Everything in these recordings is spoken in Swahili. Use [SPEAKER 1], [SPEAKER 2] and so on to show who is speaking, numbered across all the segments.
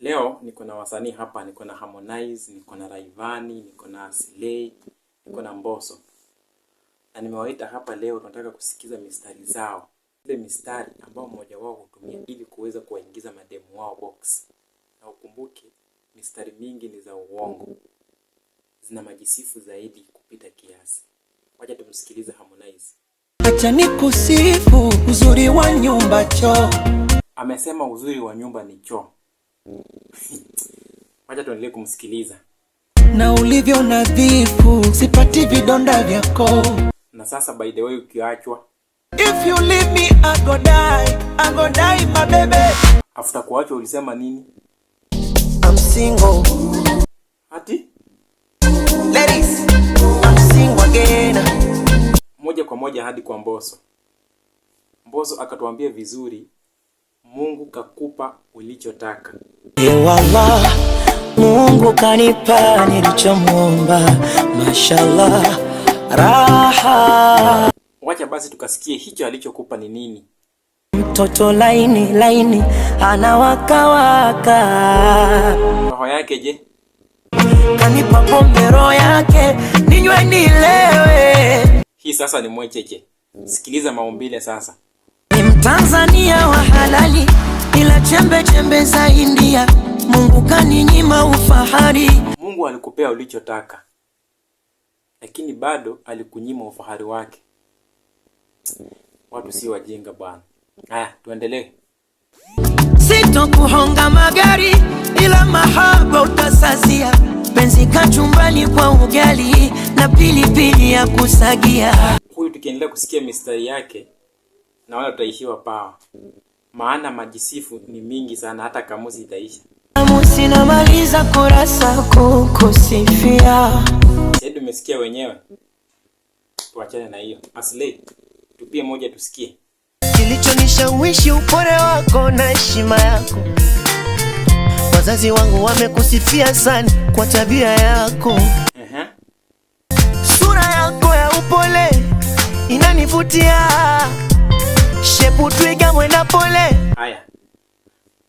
[SPEAKER 1] Leo niko na wasanii hapa, niko na Harmonize, niko na Rayvanny, niko na Slay, niko na Mbosso. Na nimewaita hapa leo tunataka kusikiza mistari zao. Ile mistari ambao mmoja wao hutumia ili kuweza kuwaingiza mademu wao box. Na ukumbuke mistari mingi ni za uongo. Zina majisifu zaidi kupita kiasi. Wacha tumsikilize Harmonize.
[SPEAKER 2] Acha nikusifu uzuri wa nyumba choo.
[SPEAKER 1] Amesema uzuri wa nyumba ni choo. Wacha tuendelee kumsikiliza.
[SPEAKER 2] Na ulivyo nadhifu, sipati vidonda vyako.
[SPEAKER 1] Na sasa by the way ukiachwa,
[SPEAKER 2] if you leave me I go die my baby.
[SPEAKER 1] After kuachwa ulisema nini?
[SPEAKER 2] I'm single.
[SPEAKER 1] Ati?
[SPEAKER 2] Ladies, I'm single again.
[SPEAKER 1] Moja kwa moja hadi kwa Mbosso. Mbosso akatuambia vizuri, Mungu kakupa ulichotaka.
[SPEAKER 2] Wallah, Mungu kanipa nilichomuomba. Mashallah, raha.
[SPEAKER 1] Wacha basi tukasikie hicho alichokupa ni nini.
[SPEAKER 2] Mtoto laini anawaka.
[SPEAKER 1] Roho yake je?
[SPEAKER 2] Kanipa pombe roho yake ninywe nilewe.
[SPEAKER 1] Hii sasa ni mwecheche. Sikiliza maumbile sasa.
[SPEAKER 2] Ni Mtanzania wa halali ila chembe za India. Mungu kaninyima ufahari.
[SPEAKER 1] Mungu alikupea ulichotaka, lakini bado alikunyima ufahari wake. Watu si wajinga bwana. Haya, tuendelee.
[SPEAKER 2] Sitokuhonga magari ila mahaba utasazia. Penzi kachumbani kwa ugali na pilipili ya kusagia.
[SPEAKER 1] Huyu tukiendelea kusikia mistari yake na wala tutaishiwa pawa. Maana majisifu ni mingi sana hata kamusi itaisha.
[SPEAKER 2] Kamusi namaliza kurasa kukusifia.
[SPEAKER 1] Sasa umesikia wenyewe. Tuachane na hiyo. Aslay, tupie moja tusikie.
[SPEAKER 2] Kilichonishawishi upole wako na heshima yako. Wazazi wangu wamekusifia sana kwa tabia yako. Sura yako ya upole inanivutia. Shepu twiga mwenda pole.
[SPEAKER 1] Haya,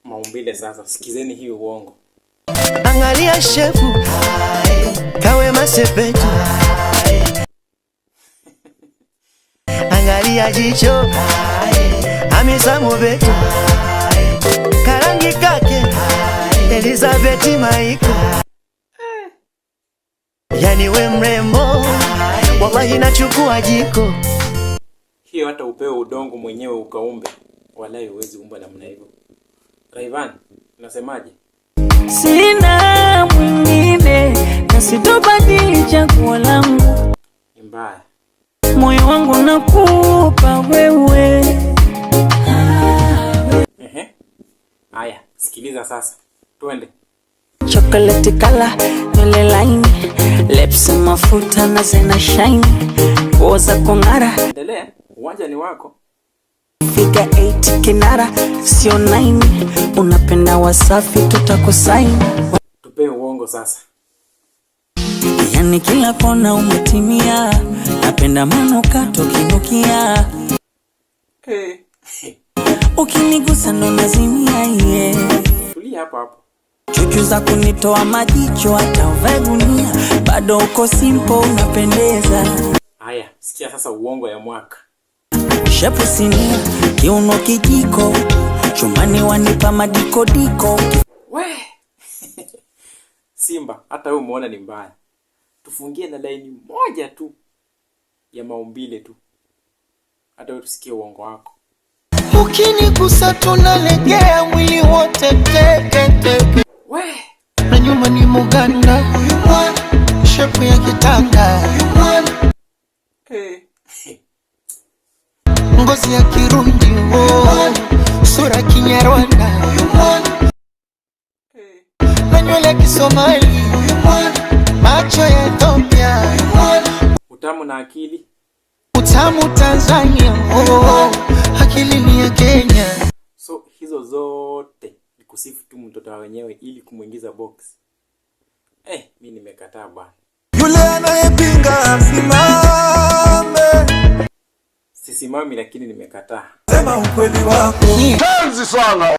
[SPEAKER 1] maumbile sasa, sikizeni hii uongo.
[SPEAKER 2] Angalia shepu kawe masepetu. Angalia jicho amisamu betu. Karangi kake Elizabeth Maiko. Yani we mrembo, wallahi nachukua jiko.
[SPEAKER 1] Hiyo hata upewe udongo mwenyewe ukaumbe, wallahi huwezi umba namna hivyo. Rayvanny, unasemaje?
[SPEAKER 3] Sina mwingine na sitobadili chaguo langu.
[SPEAKER 1] Ni mbaya.
[SPEAKER 3] Moyo wangu nakupa wewe.
[SPEAKER 1] Haya, sikiliza sasa. Twende.
[SPEAKER 3] Chocolate color, nywele line, lips mafuta na zena shine. Poza kongara.
[SPEAKER 1] Endelea, uwanja ni wako.
[SPEAKER 3] Figure 8 kinara, sio 9. Unapenda Wasafi tutakusaini.
[SPEAKER 1] Tupe uongo sasa.
[SPEAKER 3] Yani kila kona umetimia. Napenda manukato kinukia. Ukinigusa ndo nazimia yeah.
[SPEAKER 1] Tulia hapo hapo.
[SPEAKER 3] Chuchu za kunitoa majicho hata uvae gunia. Bado uko simple unapendeza.
[SPEAKER 1] Haya, sikia sasa uongo ya mwaka.
[SPEAKER 3] Shepu sinia, kiuno kijiko. Chumani wanipa madikodiko.
[SPEAKER 1] We! Simba, hata wewe umeona ni mbaya. Tufungie na laini moja tu ya maumbile tu. Hata wewe tusikie uongo wako.
[SPEAKER 2] Ukinigusa tunalegea mwili wote teke.
[SPEAKER 1] We!
[SPEAKER 2] Na nyuma ni Muganda. Shepu ya kitanga. Ngozi ya Kirundi. Sura Kinyarwanda. Na nywele ya Kisomali. Macho ya Ethiopia.
[SPEAKER 1] Utamu na akili.
[SPEAKER 2] Utamu Tanzania. Akili ni ya Kenya.
[SPEAKER 1] So hizo zote ni kusifu tu mtoto wa wenyewe ili kumuingiza box. Mimi nimekataa bwana.
[SPEAKER 2] Yule anayepinga simame.
[SPEAKER 1] Sisimami lakini nimekataa.
[SPEAKER 2] Sema ukweli wako. Ni penzi sana.